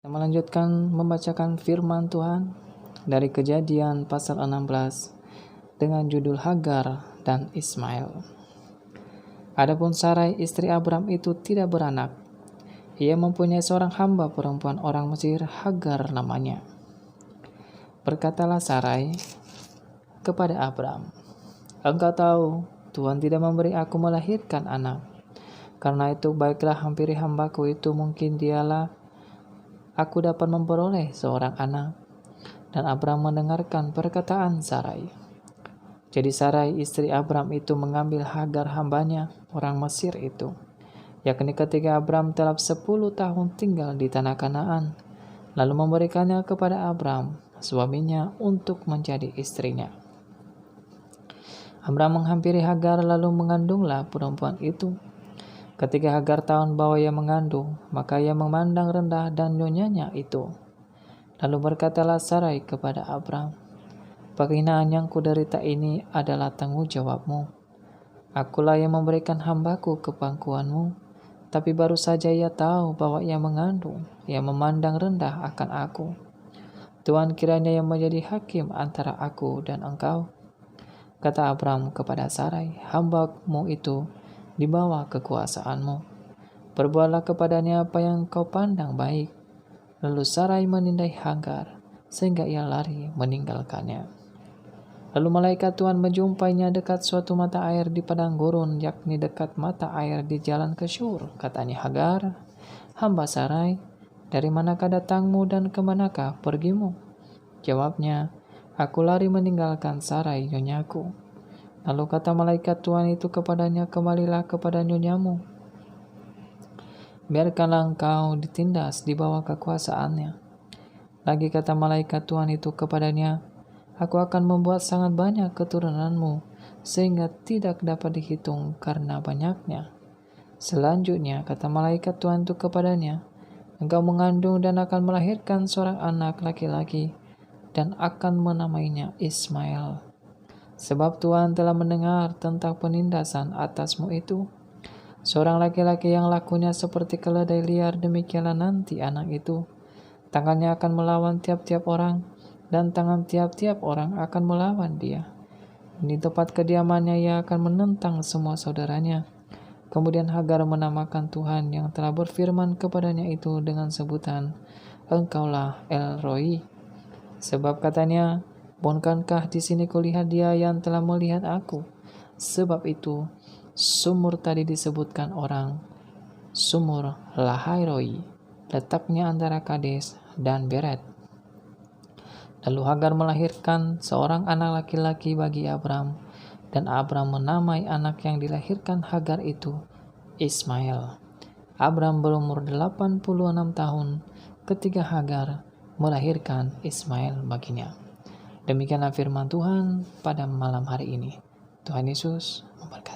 Kita melanjutkan membacakan firman Tuhan dari Kejadian pasal 16 dengan judul Hagar dan Ismail. Adapun Sarai istri Abram itu tidak beranak. Ia mempunyai seorang hamba perempuan orang Mesir, Hagar namanya. Berkatalah Sarai kepada Abram, "Engkau tahu, Tuhan tidak memberi aku melahirkan anak. Karena itu baiklah hampiri hambaku itu, mungkin dialah aku dapat memperoleh seorang anak." Dan Abram mendengarkan perkataan Sarai. Jadi Sarai istri Abram itu mengambil Hagar hambanya orang Mesir itu, yakni ketika Abram telah 10 tahun tinggal di tanah Kanaan, lalu memberikannya kepada Abram suaminya untuk menjadi istrinya. Abram menghampiri Hagar lalu mengandunglah perempuan itu. Ketika Hagar tahu bahwa ia mengandung, maka ia memandang rendah dan nyonyanya itu. Lalu berkatalah Sarai kepada Abram, "Penghinaan yang kuderita ini adalah tanggung jawabmu. Akulah yang memberikan hambaku ke pangkuanmu, tapi baru saja ia tahu bahwa ia mengandung, ia memandang rendah akan aku. Tuhan kiranya yang menjadi hakim antara aku dan engkau." Kata Abram kepada Sarai, "Hambamu itu di bawah kekuasaanmu. Perbuatlah kepadanya apa yang kau pandang baik." Lalu Sarai menindai Hagar, sehingga ia lari meninggalkannya. Lalu malaikat Tuhan menjumpainya dekat suatu mata air di padang gurun, yakni dekat mata air di jalan ke Syur. Katanya, "Hagar, hamba Sarai, dari manakah datangmu dan kemanakah pergimu?" Jawabnya, "Aku lari meninggalkan Sarai, nyonyaku." Lalu kata malaikat Tuhan itu kepadanya, "Kembalilah kepada nyonyamu. Biarkanlah engkau ditindas di bawah kekuasaannya." Lagi kata malaikat Tuhan itu kepadanya, "Aku akan membuat sangat banyak keturunanmu, sehingga tidak dapat dihitung karena banyaknya." Selanjutnya kata malaikat Tuhan itu kepadanya, "Engkau mengandung dan akan melahirkan seorang anak laki-laki, dan akan menamainya Ismail. Sebab Tuhan telah mendengar tentang penindasan atasmu itu. Seorang laki-laki yang lakunya seperti keledai liar, demikianlah nanti anak itu. Tangannya akan melawan tiap-tiap orang, dan tangan tiap-tiap orang akan melawan dia. Di tempat kediamannya ia akan menentang semua saudaranya." Kemudian Hagar menamakan Tuhan yang telah berfirman kepadanya itu dengan sebutan, "Engkaulah El Roi." Sebab katanya, "Bukankah di sini kulihat dia yang telah melihat aku?" Sebab itu sumur tadi disebutkan orang Sumur Lahairoi, letaknya antara Kades dan Beret. Lalu Hagar melahirkan seorang anak laki-laki bagi Abram, dan Abram menamai anak yang dilahirkan Hagar itu Ismail. Abram berumur 86 tahun ketika Hagar melahirkan Ismail baginya. Demikianlah firman Tuhan pada malam hari ini. Tuhan Yesus memberkati.